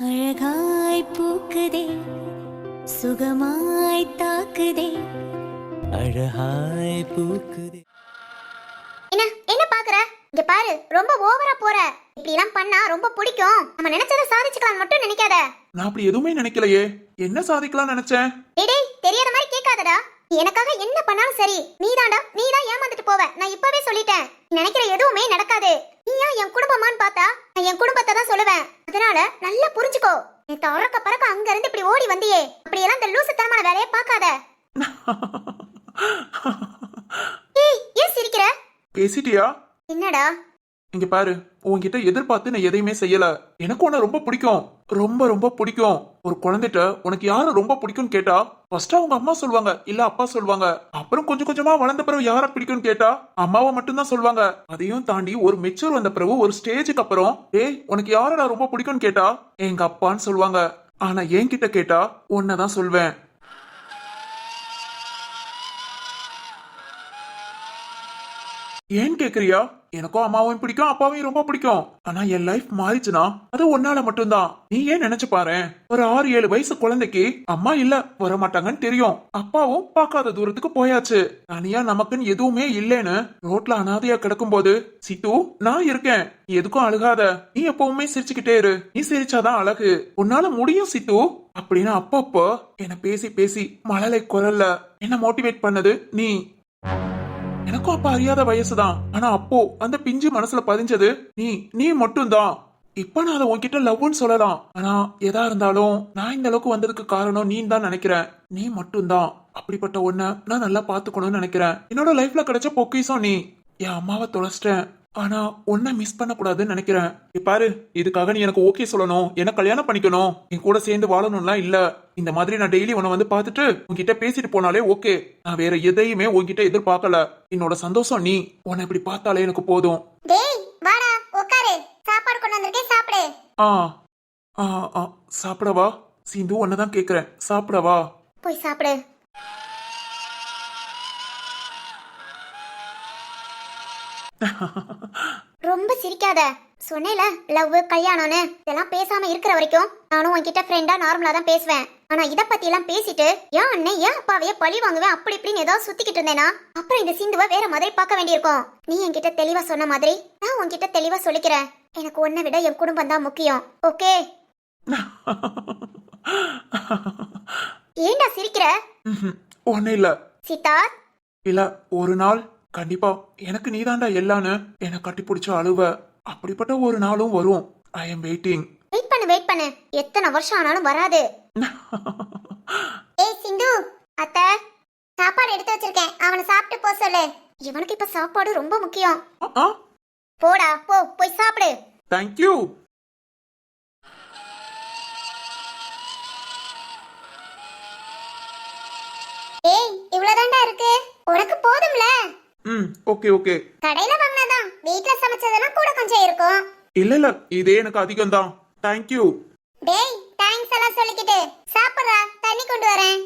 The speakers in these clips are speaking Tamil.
அழகாய் பூக்குதே சுகமாய் தாக்குதே அழகாய் பூக்குதே. என்ன என்ன பாக்குற? இங்க பாரு, ரொம்ப ஓவரா போற. இப்படி எல்லாம் பண்ணா ரொம்ப பிடிக்கும். நம்ம நினைச்சதை சாதிச்சுக்கலாம் மட்டும் நினைக்காத. நான் அப்படி எதுவுமே நினைக்கலையே. என்ன சாதிக்கலாம் நினைச்சேன்? டேய் தெரியாத மாதிரி கேட்காதடா. எனக்காக என்ன பண்ணாலும் சரி, நீதான் ஏமாந்துட்டு போவ. நான் இப்பவே சொல்லிட்டேன். நினைக்கிற எதுவுமே நடக்காது. நீயா என் குடும்பமான்னு பார்த்தா நான் என் குடும்பத்தை தான் சொல்லுவேன். அதனால நல்லா புரிஞ்சுக்கோ. நீ தரக்க பறக்க அங்க இருந்து இப்படி ஓடி வந்தியே, அப்படி எல்லாம் இந்த லூசுத்தனமான வேலையை பார்க்காத. ஏய் ஏன் சிரிக்கிற? பேசிட்டியா? என்னடா? இங்க பாரு, உன்கிட்ட எதிர்பார்த்து நான் எதையுமே செய்யல. எனக்கு உன்னை ரொம்ப பிடிக்கும், ரொம்ப ரொம்ப பிடிக்கும். ஒரு குழந்தைகிட்ட உனக்கு யார ரொம்ப பிடிக்கும்னு கேட்டா ஃபர்ஸ்ட் அவங்க அம்மா சொல்லுவாங்க, இல்ல அப்பா சொல்லுவாங்க. அப்புறம் கொஞ்சம் கொஞ்சமா வளர்ந்த பிறகு யார பிடிக்கும்னு கேட்டா அம்மாவை மட்டும்தான் சொல்லுவாங்க. அதையும் தாண்டி ஒரு மெச்சூர் வந்த பிறகு ஒரு ஸ்டேஜுக்கு அப்புறம் ஏய் உனக்கு யாரடா ரொம்ப பிடிக்கும்னு கேட்டா எங்க அப்பான்னு சொல்லுவாங்க. ஆனா என்கிட்ட கேட்டா உன்னதான் சொல்வேன். ஏன் கேக்குறியா? எனக்கும் அம்மாவையும் பிடிக்கும், அப்பாவையும் ரொம்ப பிடிக்கும். ஆனா என் லைஃப் மாறிச்சுனா அது ஒன்னால மட்டும்தான். நீ ஏன் நினைச்சு பாரு, ஒரு 6-7 வயசு குழந்தைக்கு அம்மா இல்ல வர மாட்டாங்கன்னு தெரியும். அப்பாவும் பார்க்காத தூரத்துக்கு போயாச்சு. தனியா நமக்குன்னு எதுவுமே இல்லைன்னு ரோட்ல அனாதையா கிடக்கும் போது சித்து நான் இருக்கேன், நீ எதுக்கும் அழுகாத, நீ எப்பவுமே சிரிச்சுக்கிட்டே இரு, நீ சிரிச்சாதான் அழகு, உன்னால முடியும் சித்து அப்படின்னு அப்பப்போ என்ன பேசி பேசி மழலை குரல்ல என்ன மோட்டிவேட் பண்ணது நீ. எனக்கும் அப்ப அறியாத வயசுதான். ஆனா அப்போ அந்த பிஞ்சு மனசுல பதிஞ்சது நீ மட்டும்தான். இப்ப நான் அதை உன்கிட்ட லவ்னு சொல்லலாம். ஆனா எதா இருந்தாலும் நான் இந்த அளவுக்கு வந்ததுக்கு காரணம் நீ தான் நினைக்கிறேன். நீ மட்டும்தான். அப்படிப்பட்ட ஒன்ன நான் நல்லா பாத்துக்கணும்னு நினைக்கிறேன். என்னோட லைஃப்ல கிடைச்ச பொக்கிஷம் நீ. என் அம்மாவை தொலைச்சிட்டேன், ஆனா உன்னை மிஸ் பண்ண கூடாதுன்னு நினைக்கிறேன். பாரு, இதுக்காக நீ எனக்கு ஓகே சொல்லணும், என்ன கல்யாணம் பண்ணிக்கணும், என் கூட சேர்ந்து வாழணும்லாம் இல்ல. இந்த மாதிரி நான் டெய்லி உன்னை வந்து பாத்துட்டு உன்கிட்ட பேசிட்டு போனாலே ஓகே. நான் வேற எதையுமே உன்கிட்ட எதிர்பார்க்கல. என்னோட சந்தோஷம் நீ. உன்னை இப்படி பார்த்தாலே எனக்கு போதும். டேய் வாடா உட்காரு, சாப்பாடு கொண்டு வந்திருக்கேன், சாப்பிடு. சாப்பிடவா? சிந்து உன்னதான் கேக்குறேன், சாப்பிடவா? போய் சாப்பிடு. ரொம்ப சிரிக்காத. சொன்னேல லவ் கல்யாணம்னு. இதெல்லாம் பேசாம இருக்கிற வரைக்கும் நானும் உன்கிட்ட ஃப்ரெண்டா நார்மலா தான் பேசுவேன். ஆனா இத பத்தி எல்லாம் பேசிட்டு ஏன் அண்ணன் ஏன் அப்பாவையே பழி வாங்குவேன் அப்படி இப்படின்னு ஏதாவது சுத்திக்கிட்டு இருந்தேனா அப்புறம் இந்த சிந்துவை வேற மாதிரி பார்க்க வேண்டியிருக்கும். நீ என்கிட்ட தெளிவா சொன்ன மாதிரி நான் உன்கிட்ட தெளிவா சொல்லிக்கிறேன். எனக்கு உன்னை விட என் குடும்பம் தான் முக்கியம். ஓகே? ஏண்டா சிரிக்கிற? ஒண்ணு இல்ல சித்தார்த். இல்ல, ஒரு நாள் கண்டிப்பா எனக்கு நீதாண்டா எல்லான்னு என்ன கட்டி பிடிச்ச அழுவ. அப்படிப்பட்ட ஒரு நாளும் வரும். ஐ எம் வெயிட்டிங். வெயிட் பண்ணு. எத்தனை வருஷம் ஆனாலும் வராது. ஏய் சிந்து, அத்தை சாப்பாடு எடுத்து வச்சிருக்கேன், அவனை சாப்பிட்டு போ சொல்லு. இவனுக்கு இப்ப சாப்பாடு ரொம்ப முக்கியம். போடா போய் சாப்பிடு. Thank you. ஏய் இவ்வளவுதான்டா இருக்கு, உனக்கு போதும்ல? ஓகே. கடையில வாங்கினதான், வீட்ல சமைச்சதெல்லாம் கூட கொஞ்சம் இருக்கும். இல்ல இதே எனக்கு அதிகம் தான். Thank you. டேய் தேங்க்ஸ் எல்லாம் சொல்லிக்கிட்டு சாப்பிடுறா, தண்ணி கொண்டு வரேன்.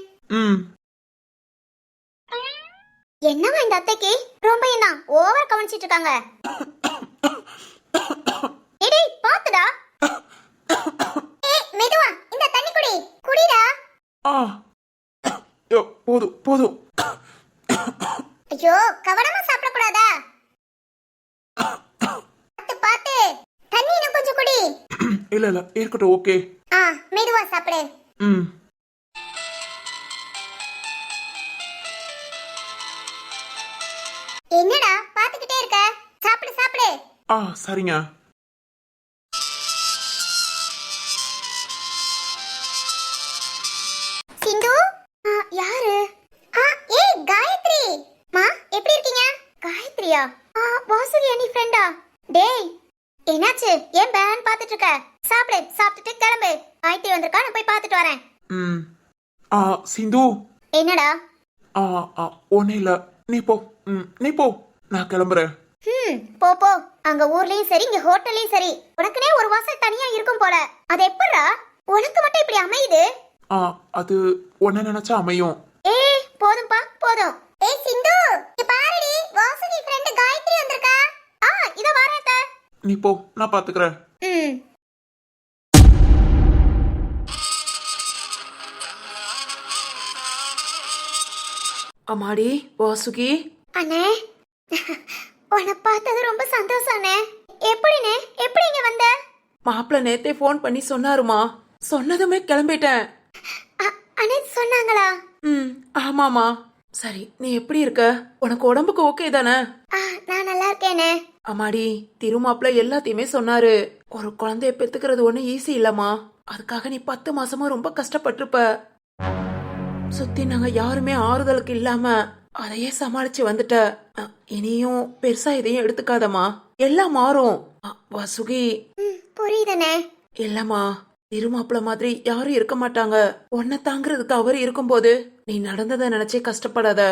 என்னவா இந்த அத்தைக்கு ரொம்ப என்ன ஓவர் கவனிச்சிட்டு இருக்காங்க. ஏய் பாத்துடா. ஏய் மெதுவா இந்த தண்ணி குடிடா. போதும். ஐயோ கவனமா சாப்பிட கூடாதா? பாத்து தண்ணி இன்னும் கொஞ்சம் குடி. இல்ல இருக்கட்டும். ஓகே. மெதுவா சாப்பிடு. என்னடா பாத்துக்கிட்டே இருக்க? சாப்பிடு. சரிங்க. சிந்து யாரு? ஏய் காயத்ரி. மா எப்படி இருக்கீங்க? காயத்ரியா? வாசுகி அண்ணி ஃப்ரெண்டா? டேய் என்னாச்சு, ஏன் பேன் பாத்துட்டு இருக்க? சாப்பிட்டுட்டு கிளம்பு. காயத்ரி வந்திருக்கா, நான் போய் பாத்துட்டு வரேன். சிந்து. என்னடா? ஒண்ணு இல்ல, நீ போ, நான் கிளம்புறேன். போ. அங்க ஊர்லயும் சரி இங்க ஹோட்டல்லயும் சரி உனக்குனே ஒரு வாசல் தனியா இருக்கும் போல. அது எப்படா உனக்கு மட்டும் இப்படி அமையுது? அது உன்ன நினைச்சா அமையும். ஏய் போதும்பா போதும். ஏய் சிந்து இங்க பாருடி, வாசுகி ஃப்ரெண்ட் காயத்ரி வந்திருக்கா. இத வரேன். நீ போ, நான் பாத்துக்கறேன். அம்மாடி வாசுகி. அண்ணே உன்னை பார்த்தது ரொம்ப சந்தோஷம் அண்ணே. எப்படிண்ணே எப்படி இங்க வந்த? மாப்பிள்ள நேத்தே ஃபோன் பண்ணி சொன்னாருமா. சொன்னதுமே கிளம்பிட்டேன். அண்ணே சொன்னாங்களா? ஆமாமா. சரி, நீ எப்படி இருக்க? உனக்கு உடம்புக்கு ஓகே தானே? நான் நல்லா இருக்கேனே. அம்மாடி, திருமாப்பிள்ள எல்லாத்தையுமே சொன்னாரு. ஒரு குழந்தைய பெத்துக்கிறது ஒண்ணு ஈஸி இல்லம்மா. அதுக்காக நீ 10 மாசமா ரொம்ப கஷ்டப்பட்டிருப்ப. சுத்தி நாங்க யாருமே ஆறுதலுக்கு இல்லாம அதையே சமாளிச்சு வந்துட்ட. இனியும் பெருசா இதையும் எடுத்துக்காதம்மா, எல்லாம் மாறும். வாசுகி. புரியுதுண்ணே. இல்லம்மா, திருமாப்பிள்ள மாதிரி யாரும் இருக்க மாட்டாங்க. உன்னை தாங்கிறதுக்கு அவர் இருக்கும்போது நீ நடந்ததை நினைச்சே கஷ்டப்படாத.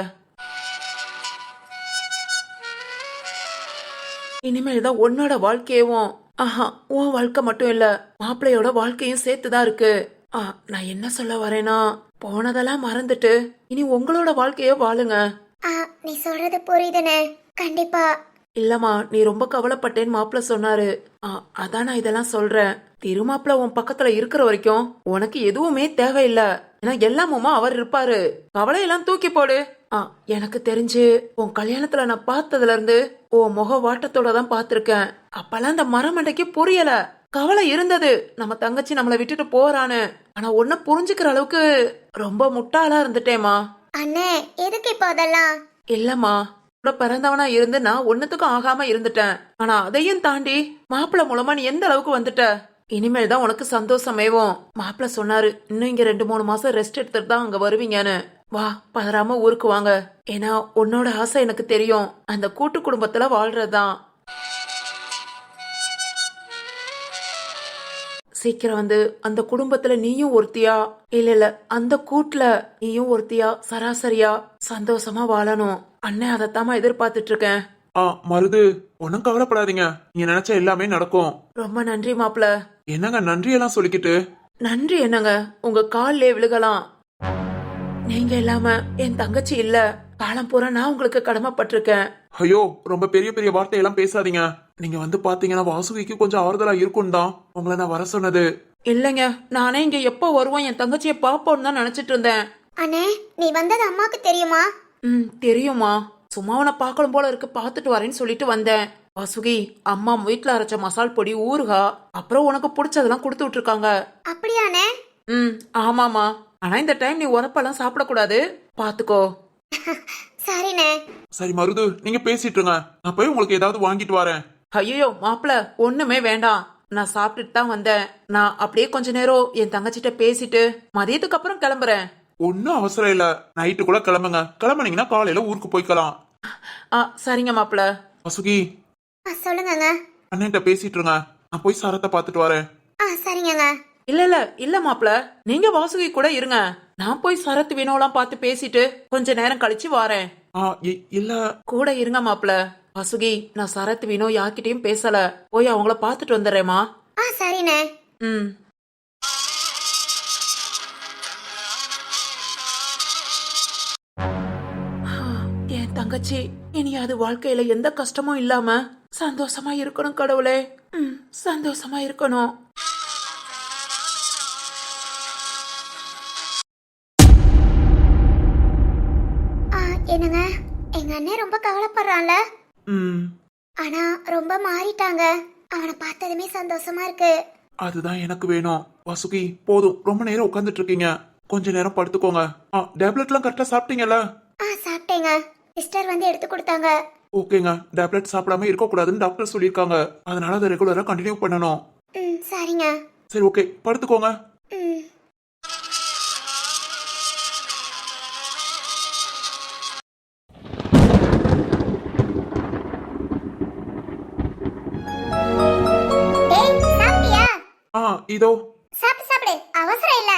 இனிமேல்தான் உன்னோட வாழ்க்கையவும் உன் வாழ்க்கை மட்டும் இல்ல, மாப்பிள்ளையோட வாழ்க்கையும் சேர்த்துதான் இருக்கு. நான் என்ன சொல்ல வரேன்னா, போனதெல்லாம் மறந்துட்டு இனி உங்களோட வாழ்க்கைய வாழுங்க. நீ சொல்றது புரியுதுண்ணே. கண்டிப்பா. இல்லம்மா, நீ ரொம்ப கவலைப்பட்டேன்னு மாப்பிள்ள சொன்னாரு. அதான் நான் இதெல்லாம் சொல்றேன். திருமாப்பிள்ள உன் பக்கத்துல இருக்கிற வரைக்கும் உனக்கு எதுவுமே தேவையில்ல. ஏன்னா எல்லாமுமா அவர் இருப்பாரு. கவலையெல்லாம் தூக்கி போடு. எனக்கு தெரிஞ்சு உன் கல்யாணத்துல நான் பார்த்ததுல இருந்து உன் முக வாட்டத்தோட தான் பாத்திருக்கேன். அப்பெல்லாம் இந்த மரமண்டைக்கு புரியல. கவலை இருந்தது, நம்ம தங்கச்சி நம்மளை விட்டுட்டு போறான்னு. ஆனா ஒன்ன புரிஞ்சுக்கிற அளவுக்கு ரொம்ப முட்டாளா இருந்துட்டேமா. அண்ணே எதுக்கு இப்போ அதெல்லாம்? இல்லம்மா, பிறந்தவனா இருந்து நான் ஒன்னுத்துக்கும் ஆகாம இருந்துட்டேன். ஆனா அதையும் தாண்டி மாப்பிள்ள மூலமா நீ எந்த அளவுக்கு வந்துட்ட. இனிமேல் தான் உனக்கு சந்தோஷமேவும். மாப்பிள்ள சொன்னாரு, இன்னும் இங்க 2-3 மாசம் ரெஸ்ட் எடுத்துட்டு தான் அங்க வருவீங்கன்னு. வா, பதறாம ஊருக்கு வாங்க. ஏன்னா உன்னோட ஆசை எனக்கு தெரியும், அந்த கூட்டு குடும்பத்துல வாழ்றதுதான். சீக்கிரம் வந்து அந்த குடும்பத்துல நீயும் ஒருத்தியா, இல்ல அந்த கூட்டுல நீயும் ஒருத்தியா சராசரியா சந்தோஷமா வாழணும். அண்ணன் அதைத்தாமா எதிர்பார்த்துட்டு இருக்கேன். மருது, ஒன்னும் கவலைப்படாதீங்க. நீங்க நினைச்ச எல்லாமே நடக்கும். ரொம்ப நன்றி மாப்பிள்ள. என்னங்க நன்றி எல்லாம் சொல்லிக்கிட்டு? நன்றி என்னங்க, உங்க கால்லே விழுகலாம். நீங்க இல்லாம என் தங்கச்சி இல்ல. காலம் பூரா நான் உங்களுக்கு கடமைப்பட்டிருக்கேன். ஐயோ, ரொம்ப பெரிய பெரிய வார்த்தையெல்லாம் பேசாதீங்க. நீங்க வந்து பாத்தீங்கன்னா வாசுகிக்கு கொஞ்சம் ஆறுதலா இருக்கும் தான் உங்களை நான் வர சொன்னது. இல்லைங்க, நானே இங்க எப்போ வருவோம் என் தங்கச்சியை பாப்போம்னு தான் நினைச்சிட்டு இருந்தேன். அண்ணே நீ வந்தது அம்மாக்கு தெரியுமா? தெரியுமா. சும்மா உன்னை பார்க்கணும் போல இருக்கு, பாத்துட்டு வரேன்னு சொல்லிட்டு வந்தேன். வாசுகி, அம்மா வீட்டுல அரைச்ச மசால் பொடி, ஊறுகா, அப்புறம் உனக்கு பிடிச்சதெல்லாம் கொடுத்து விட்டுருக்காங்க. அப்படியானே? ஆமாமா. ஆனா இந்த டைம் நீ உரப்பெல்லாம் சாப்பிடக்கூடாது, பாத்துக்கோ. சரிண்ணே. சரி மருது, நீங்க பேசிட்டு இருங்க, நான் போய் உங்களுக்கு ஏதாவது வாங்கிட்டு வரேன். ஐயோ மாப்பிள்ள, ஒண்ணுமே வேண்டாம். நான் சாப்பிட்டுட்டு தான் வந்தேன். நான் அப்படியே கொஞ்ச நேரம் என் தங்கச்சிட்ட பேசிட்டு மதியத்துக்கு அப்புறம் கிளம்புறேன். ஒன்னும் அவசரம் இல்ல, நைட்டுக்குள்ள கிளம்புங்க. கிளம்புனீங்கன்னா காலையில ஊருக்கு போய்க்கலாம். சரிங்க மாப்பிள்ள. வசுகி. சொல்லுங்க. அண்ணன்கிட்ட பேசிட்டு இருங்க, நான் போய் சரத்தை பாத்துட்டு வரேன். சரிங்க. இல்ல மாப்பிள்ள, நீங்க வாசுகி கூட இருங்க. நான் போய் சரத் வினோலாம் பார்த்து பேசிட்டு கொஞ்ச நேரம் கழிச்சு வாரேன். இல்ல கூட இருங்க மாப்பிள்ள. வாசுகி, நான் சரத் வினோ யார்கிட்டயும் பேசல, போய் அவங்கள பாத்துட்டு வந்துடுறேமா. சரிண்ணே. என் தங்கச்சி இனி அது வாழ்க்கையில எந்த கஷ்டமும் இல்லாம சந்தோஷமா இருக்கணும் கடவுளே. சந்தோஷமா இருக்கணும். என்னங்க, எங்க அண்ணன் ரொம்ப கவலைப்படுறான்ல. ஆனா ரொம்ப மாறிட்டாங்க. அவனை பார்த்ததுமே சந்தோஷமா இருக்கு. அதுதான் எனக்கு வேணும். வசுகி, போதும், ரொம்ப நேரம் உட்கார்ந்துட்டு இருக்கீங்க, கொஞ்ச நேரம் படுத்துக்கோங்க. டேப்லெட் எல்லாம் கரெக்டா சாப்பிட்டீங்கல்ல? சாப்பிட்டேங்க. சிஸ்டர் வந்து எடுத்து கொடுத்தாங்க. ஓகேங்க, டேப்லெட் சாப்பிடாம இருக்க கூடாதுன்னு டாக்டர் சொல்லிருக்காங்க. அதனால அதை ரெகுலரா கண்டினியூ பண்ணணும். சரிங்க. சரி, ஓகே, படுத்துக்கோங்க. இதோ சாப்பிடு, அவசரம் இல்ல.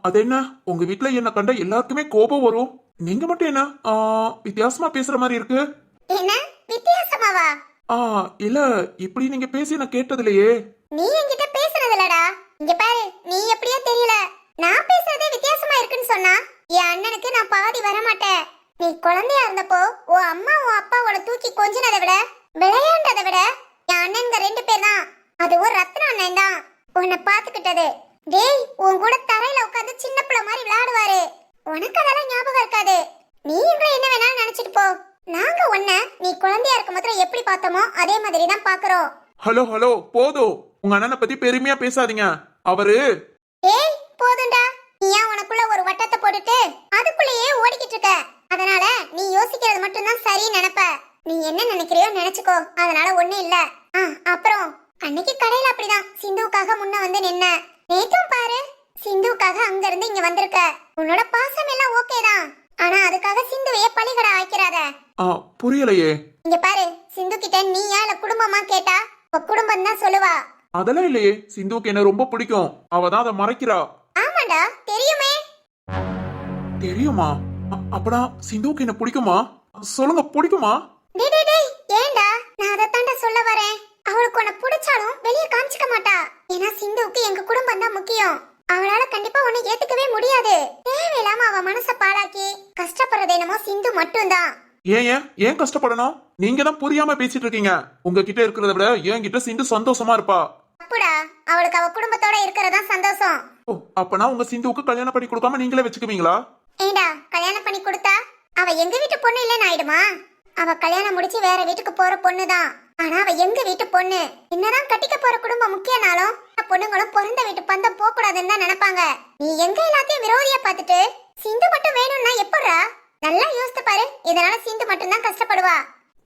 அது என்ன, உங்க வீட்ல என்ன கண்ட எல்லாருக்குமே கோபம் வரும், நீங்க மட்டும் என்ன வித்தியாசமா பேசுற மாதிரி இருக்கு? என்ன வித்தியாசமாவா? இல்ல, இப்படி நீங்க பேசி நான் கேட்டதில்லையே. நீ என்கிட்ட பேசுறது இல்லடா. இங்க பாரு, நீ எப்படியோ தெரியல, நான் பேசுறதே வித்தியாசமா இருக்குன்னு சொன்னா என் அண்ணனுக்கு நான் பாதி வர மாட்டேன். நீ குழந்தையா இருந்தப்போ உன் அம்மா உன் அப்பா உன தூக்கி கொஞ்சனதை விட விளையாண்டதை விட என் அண்ணன்க 2 பேர் தான். அது ஒரு ரத்ன அண்ணன் தான் உன்னை பாத்துக்கிட்டது. டேய், உன் கூட தரையில உட்காந்து சின்ன பிள்ளை மாதிரி விளையாடுவாரு. உனக்கு அதெல்லாம் ஞாபகம் இருக்காது. நீ இவள என்ன வேணாலும் நினைச்சிட்டு போ. நாங்க உன்னை நீ குழந்தையா இருக்கும் போது எப்படி பார்த்தோமோ அதே மாதிரி தான் பாக்குறோம். ஹலோ ஹலோ போதும். உங்க அண்ணனை பத்தி பெருமையா பேசாதீங்க. அவரு ஏய் போதும்டா. நீ ஏன் உனக்குள்ள ஒரு வட்டத்தை போட்டுட்டு அதுக்குள்ளேயே ஓடிக்கிட்டு இருக்க? அதனால நீ யோசிக்கிறது மட்டும்தான் சரின்னு நினைப்ப. நீ என்ன நினைக்கிறியோ நினைச்சுக்கோ. அதனால ஒண்ணு இல்ல. அப்புறம் அன்னைக்கு கடையில அப்படிதான் சிந்துவுக்காக முன்ன வந்து நின்ன. நேத்தும் பாரு சிந்துவுக்காக அங்க இருந்து இங்க வந்திருக்க. உன்னோட பாசம் எல்லாம் ஓகே தான். ஆனா அதுக்காக சிந்துவையே பலிகடா ஆக்கிறாத. புரியலையே. இங்க பாரு சிந்து கிட்ட நீயா இல்ல குடும்பமா கேட்டா குடும்பம் தான் சொல்லுவா. அதெல்லாம் இல்லையே. சிந்துவுக்கு என்ன ரொம்ப பிடிக்கும். அவ தான் அதை மறைக்கிறா. ஆமாடா தெரியுமே. தெரியுமா? அப்படா சிந்துவுக்கு என்ன பிடிக்குமா? சொல்லுங்க, பிடிக்குமா? டேய் ஏண்டா நான் அதை தாண்டா சொல்ல வரேன். அவளுக்கு உன்னை பிடிச்சாலும் வெளியே காமிச்சிக்க மாட்டா. ஏன்னா சிந்துவுக்கு எங்க குடும்பம் தான் முக்கியம். அவளால கண்டிப்பா உன்னை ஏத்துக்கவே முடியாது. தேவையில்லாம அவ மனச பாழாக்கி கஷ்டப்படுறது என்னமோ சிந்து மட்டும்தான். ஏன் கஷ்டப்படணும்? நீங்க தான் புரியாம பேசிட்டு இருக்கீங்க. உங்ககிட்ட இருக்கிறத விட என்கிட்ட சிந்து சந்தோஷமா இருப்பா. அப்புடா அவளுக்கு அவ குடும்பத்தோட இருக்கிறதா சந்தோஷம். ஓ, அப்பனா உங்க சிந்துவுக்கு கல்யாணம் பண்ணி கொடுக்காம நீங்களே வச்சுக்குவீங்களா? ஏண்டா கல்யாணம் பண்ணி கொடுத்தா அவ எங்க வீட்டு பொண்ணு இல்லன்னு ஆயிடுமா? அவ கல்யாணம் முடிச்சு வேற வீட்டுக்கு போற பொண்ணுதான். ஆனா அவ எங்க வீட்டு பொண்ணு. என்னதான் கட்டிக்க போற குடும்பம் முக்கியனாலும் பொண்ணுங்களும் பிறந்த வீட்டு பந்தம் போக கூடாதுன்னு தான் நினைப்பாங்க. நீ எங்க எல்லாத்தையும் விரோதியா பார்த்துட்டு சிந்து மட்டும் வேணும்னா எப்படா? நல்லா யோசித்து பாரு. இதனால சிந்து மட்டும் தான் கஷ்டப்படுவா.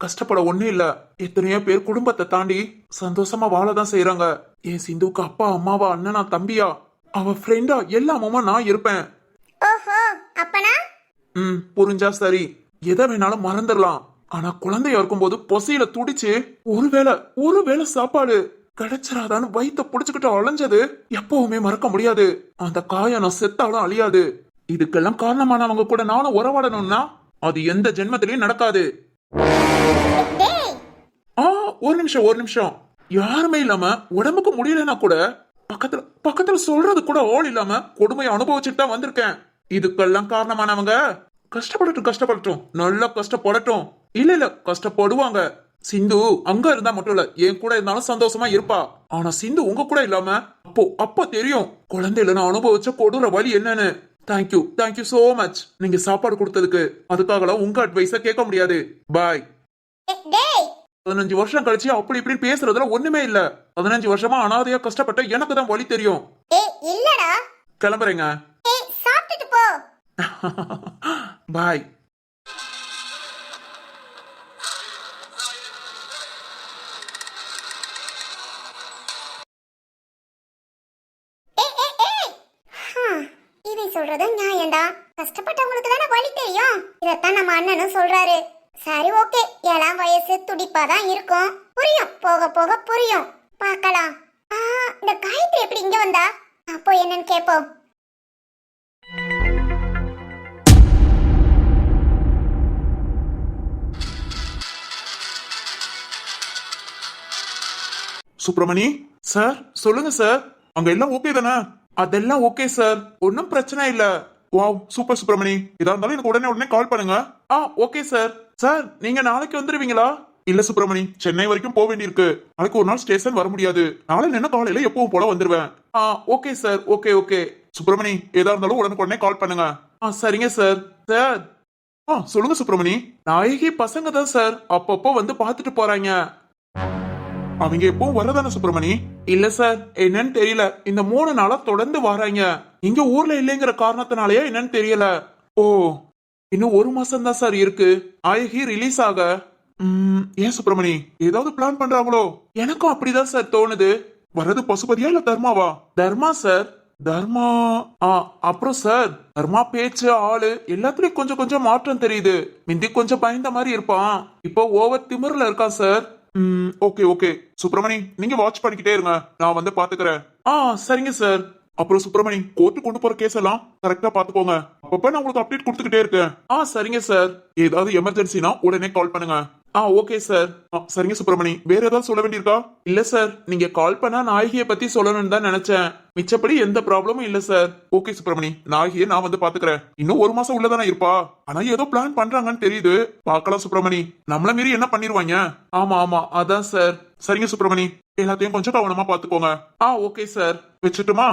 கஷ்டப்பட ஒண்ணு இல்ல. எத்தனையோ பேர் குடும்பத்தை தாண்டி சந்தோஷமா வாழதான் செய்யறாங்க. என் சிந்துவுக்கு அப்பா அம்மாவா அண்ணனா தம்பியா அவ ஃப்ரெண்டா எல்லாமுமா நான் இருப்பேன். ஓஹோ அப்பனா புரிஞ்சா சரி. எதை வேணாலும் மறந்துடலாம். ஆனா குழந்தையா இருக்கும்போது பொசையில துடிச்சு ஒருவேளை சாப்பாடு கிடைச்சிடாதான்னு வயித்த புடிச்சுக்கிட்டு அலைஞ்சது எப்பவுமே மறக்க முடியாது. அந்த காயம் நான் செத்தாலும் அழியாது. இதுக்கெல்லாம் காரணமானவங்க கூட நானும் உறவாடணும்னா அது எந்த ஜென்மத்திலயும் நடக்காது. ஒரு நிமிஷம். யாருமே இல்லாம உடம்புக்கு முடியலன்னா கூட பக்கத்துல சொல்றது கூட ஆள் இல்லாம கொடுமையை அனுபவிச்சுட்டு தான் வந்திருக்கேன். இதுக்கெல்லாம் காரணமானவங்க கஷ்டப்படட்டும், நல்லா கஷ்டப்படட்டும். இல்ல கஷ்டப்படுவாங்க. சிந்து அங்க இருந்தா மட்டும் இல்ல என் கூட இருந்தாலும் சந்தோஷமா இருப்பா. ஆனா சிந்து உங்க கூட இல்லாம அப்போ தெரியும் குழந்தையில நான் அனுபவிச்ச கொடூர வலி என்னன்னு. Thank you so much. நீங்க சாப்பாடு கொடுத்ததுக்கு. அதுக்காகலாம் உங்க அட்வைஸ கேட்க முடியாது. பாய். 15 வருஷம் கழிச்சு அப்படி இப்படி பேசுறதுல ஒண்ணுமே இல்ல. 15 வருஷமா அனாதையா கஷ்டப்பட்ட எனக்கு தான் வலி தெரியும். இல்லடா கிளம்புறேங்க. சாப்பிட்டுட்டு போ. பாய். இவன் சொல்றது நியாயம்டா. கஷ்டப்பட்டவங்களுக்கு தானே வலி தெரியும். இதத்தான் நம்ம அண்ணனும் சொல்றாரு. சரி ஓகே. எல்லாம் வயசு துடிப்பாதான் இருக்கும். புரியும், போக போக புரியும். பார்க்கலாம். இந்த காயத்ரி எப்படி இங்க வந்தா? அப்போ என்னன்னு கேப்போம். சுப்பிரமணி சார், சொல்லுங்க சார். அங்க எல்லாம் ஓகே தானே? அதெல்லாம் ஓகே சார், ஒன்னும் பிரச்சனை இல்ல. Wow super Subramani. இதா இருந்தாலும் எனக்கு உடனே கால் பண்ணுங்க. Okay sir. சார் நீங்க நாளைக்கு வந்துருவீங்களா? இல்ல சுப்பிரமணி, சென்னை வரைக்கும் போக வேண்டியிருக்கு. நாளைக்கு ஒரு நாள் ஸ்டேஷன் வர முடியாது. நாளை என்ன காலையில எப்பவும் போல வந்துருவேன். Okay sir. ஓகே சுப்பிரமணி, ஏதா இருந்தாலும் உடனே கால் பண்ணுங்க. சரிங்க சார். சார் சொல்லுங்க சுப்பிரமணி. நாயகி பசங்க தான் சார் அப்பப்போ வந்து பாத்துட்டு போறாங்க. அவங்க எப்பவும் வரதானே சுப்பிரமணி? இல்ல சார், என்னன்னு தெரியல. இந்த 3 நாளா தொடர்ந்து வராங்க. இங்க ஊர்ல இல்லைங்கிற காரணத்தினாலயா என்னன்னு தெரியல. ஓ, இன்னும் 1 மாசம் தான் சார் இருக்கு நாயகி ரிலீஸ் ஆக. ஏன் சுப்பிரமணி, ஏதாவது பிளான் பண்றாங்களோ? எனக்கும் அப்படிதான் சார் தோணுது. வரது பசுபதியா இல்ல தர்மாவா? தர்மா சார். தர்மா. அப்புறம் சார், தர்மா பேச்சு ஆளு எல்லாத்துலயும் கொஞ்சம் மாற்றம் தெரியுது. மிந்தி கொஞ்சம் பயந்த மாதிரி இருப்பான். இப்போ ஓவர் திமிர்ல இருக்கான் சார். ஓகே சுப்பிரமணி, நீங்க வாட்ச் பண்ணிக்கிட்டே இருங்க. நான் வந்து பாத்துக்கிறேன். சரிங்க சார். அப்புறம் சுப்பிரமணி, கோர்ட்டு கொண்டு போற கேஸ் எல்லாம் கரெக்டா பாத்துக்கோங்க. அப்பப்ப நான் உங்களுக்கு அப்டேட் கொடுத்துக்கிட்டே இருக்கேன். சரிங்க சார். ஏதாவது எமர்ஜென்சினா உடனே கால் பண்ணுங்க. Okay sir. சரிங்க சுப்பிரமணி, வேற ஏதாவது சொல்ல வேண்டியிருக்கா? இல்ல சார், நீங்க கால் பண்ணா நாயகியை பத்தி சொல்லணும்னு தான் நினைச்சேன். மிச்சப்படி எந்த ப்ராப்ளமும் இல்ல சார். ஓகே சுப்பிரமணி, நாயகியை நான் வந்து பாத்துக்கிறேன். இன்னும் 1 மாசம் உள்ளதானே இருப்பா. ஆனா ஏதோ பிளான் பண்றாங்கன்னு தெரியுது. பாக்கலாம் சுப்பிரமணி, நம்மள மீறி என்ன பண்ணிருவாங்க? ஆமா அதான் சார். சரிங்க சுப்பிரமணி, எல்லாத்தையும் கொஞ்சம் கவனமா பாத்துக்கோங்க. Okay sir. வச்சுட்டுமா?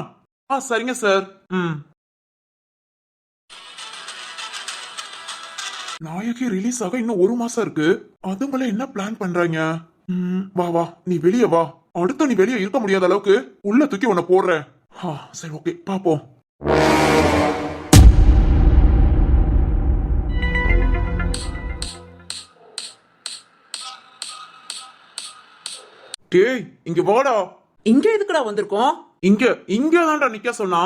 சரிங்க சார். நாயகி ரிலீஸ் ஆக இன்னும் 1 மாசம் இருக்கு. அதுங்கள என்ன பிளான் பண்றாங்க? வா வா, நீ வெளியே வா. அடுத்த நீ வெளியே இருக்க முடியாத அளவுக்கு உள்ள தூக்கி உன்னை போடுறேன். சரி ஓகே, பாப்போம். டேய், இங்க வாடா. இங்க எதுக்குடா வந்திருக்கோம்? இங்க தான்டா நிக்க சொன்னா.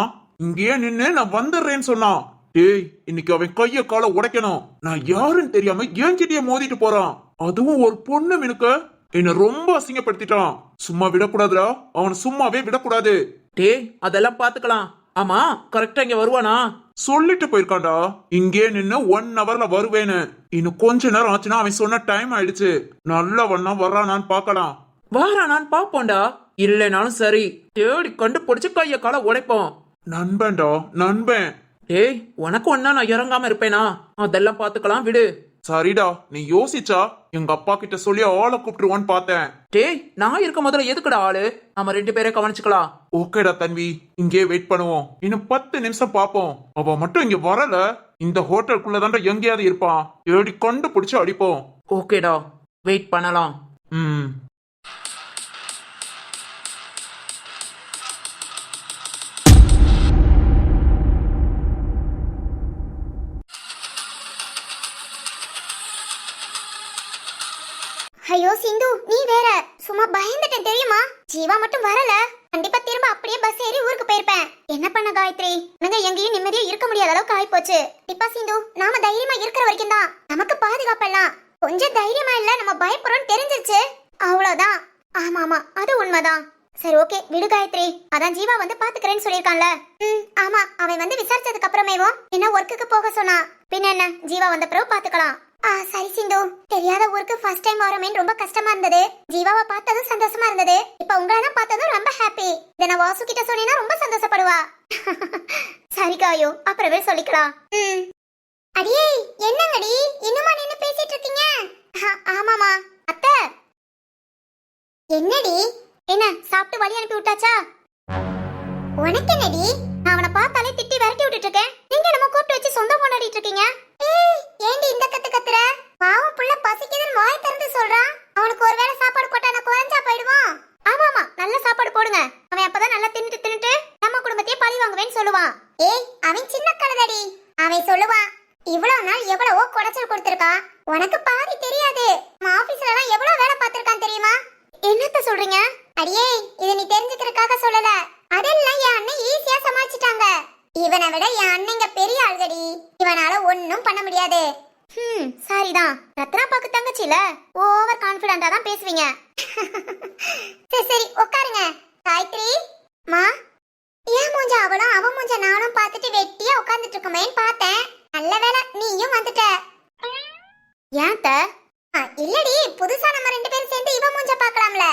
இங்கேயே நின்னு நான் வந்துடுறேன்னு சொன்னான். டேய், இன்னைக்கு அவன் கைய கால உடைக்கணும். நான் யாருன்னு தெரியாம என்கிட்டயே மோதிட்டு போறான். அதுவும் ஒரு பொண்ணு மினுக்க என்ன ரொம்ப அசிங்கப்படுத்திட்டான். சும்மா விடக்கூடாதுடா, அவனை சும்மாவே விடக்கூடாது. டேய், அதெல்லாம் பாத்துக்கலாம். ஆமா, கரெக்டா இங்க வருவானா? சொல்லிட்டு போயிருக்கான்டா, இங்கே நின்னு 1 ஹவர்ல வருவேன்னு. இன்னும் கொஞ்ச நேரம் ஆச்சுன்னா அவன் சொன்ன டைம் ஆயிடுச்சு. நல்லவண்ணா வர்றானான்னு பாக்கலாம். வாரானான்னு பாப்போண்டா. இல்லைனாலும் சரி, தேடி கண்டுபிடிச்சு கைய கால உடைப்போம். நண்பன்டா, நண்பன். டேய், உனக்கு ஒன்னா நான் இறங்காம இருப்பேனா? அதெல்லாம் பாத்துக்கலாம், விடு. சரிடா, நீ யோசிச்சா எங்க அப்பா கிட்ட சொல்லி ஆளை கூப்பிட்டுருவான்னு பார்த்தேன். டேய், நான் இருக்க முதல்ல எதுக்குடா ஆளு? நம்ம 2 பேரே கவனிச்சுக்கலாம். ஓகேடா தன்வி, இங்கே வெயிட் பண்ணுவோம். இன்னும் 10 நிமிஷம் பாப்போம். அவ மட்டும் இங்க வரல, இந்த ஹோட்டலுக்குள்ளதான்டா எங்கேயாவது இருப்பான். தேடி கண்டுபிடிச்சு அடிப்போம். ஓகேடா, வெயிட் பண்ணலாம். ம் ஐயோ சிந்து, நீ வேற சும்மா பயந்துட்டேன் தெரியுமா? ஜீவா மட்டும் வரல, கண்டிப்பா திரும்ப அப்படியே பஸ் ஏறி ஊருக்கு போயிருப்பேன். என்ன பண்ண காயத்ரி, நாங்க எங்கேயும் நிம்மதியா இருக்க முடியாத அளவுக்கு ஆயிப்போச்சு. இப்ப சிந்து, நாம தைரியமா இருக்கிற வரைக்கும் தான் நமக்கு பாதுகாப்பெல்லாம். கொஞ்சம் தைரியமா இல்ல, நம்ம பயப்படுறோம் தெரிஞ்சிருச்சு, அவ்வளவுதான். ஆமா ஆமா, அது உண்மைதான். சரி ஓகே, விடு காயத்ரி. அதான் ஜீவா வந்து பாத்துக்கிறேன்னு சொல்லிருக்கான்ல. ஆமா, அவன் வந்து விசாரிச்சதுக்கு அப்புறமேவும் என்ன ஒர்க்குக்கு போக சொன்னா. பின்ன என்ன, ஜீவா வந்த பிறகு பாத்துக்கலாம். சரி சிந்து, தெரியாத ஊருக்கு ஃபர்ஸ்ட் டைம் வரமே ரொம்ப கஷ்டமா இருந்தது. ஜீவாவை பார்த்ததும் சந்தோஷமா இருந்தது. இப்ப உங்களெல்லாம் பார்த்ததும் ரொம்ப ஹாப்பி. இத நான் வாசு கிட்ட சொன்னேன்னா ரொம்ப சந்தோஷப்படுவா. சரி காயோ, அப்புறமே சொல்லிக்கலாம். அடியே, என்னங்கடி இன்னுமா நின்னு பேசிட்டு இருக்கீங்க? ஆமாமா அத்தை. என்னடி, என்ன சாப்பிட்டு வழி அனுப்பி விட்டாச்சா? உனக்கு என்னடி, நான் அவனை பார்த்தாலே திட்டி விரட்டி விட்டுட்டு இருக்கேன். நீங்க நம்ம கூப்பிட்டு வச்சு சொந்தம் கொண்டாடிட்டு இருக்கீங்க. ஏண்டி இந்த கத்து கத்துற? பாவம் புள்ள பசிக்குதுன்னு வாய் திறந்து சொல்றான். அவனுக்கு ஒருவேளை சாப்பாடு போட்டா நான் குறைஞ்சா போயிடுவான். ஆமாமா, நல்ல சாப்பாடு போடுங்க. அவன் அப்பதான் நல்லா தின்னுட்டு நம்ம குடும்பத்தையே பழி வாங்குவேன்னு சொல்லுவான். அவன் சின்ன கழுதடி. அவன் சொல்லுவான், இவ்வளவு நாள் எவ்வளவோ குடைச்சல் கொடுத்திருக்கான், உனக்கு பாதி தெரியாது. ஆபீஸ்ல எல்லாம் எவ்வளவு வேலை பார்த்திருக்கான் தெரியுமா? என்னத்த சொல்றீங்க? அடியே, இத நீ தெரிஞ்சுக்கிறதுக்காக சொல்லல. அதெல்லாம் என் அண்ணன் ஈஸியா சமாளிச்சிட்டாங்க. இவனை விட என் அண்ணங்க பெரிய ஆள்கடி. இவனால ஒன்னும் பண்ண முடியாது. சரிதான், ரத்னாப்பாக்கு தங்கச்சில ஓவர் கான்பிடண்டா தான் பேசுவீங்க. சரி சரி உட்காருங்க. காயத்ரி மா, ஏன் மூஞ்ச அவளும் அவன் மூஞ்ச நானும் பார்த்துட்டு வெட்டியா உட்கார்ந்துட்டு இருக்கமேன்னு பார்த்தேன். நல்ல வேளை நீயும் வந்துட்ட. ஏன் த? இல்லடி, புதுசா நம்ம 2 பேரும் சேர்ந்து இவன் மூஞ்ச பார்க்கலாம்ல.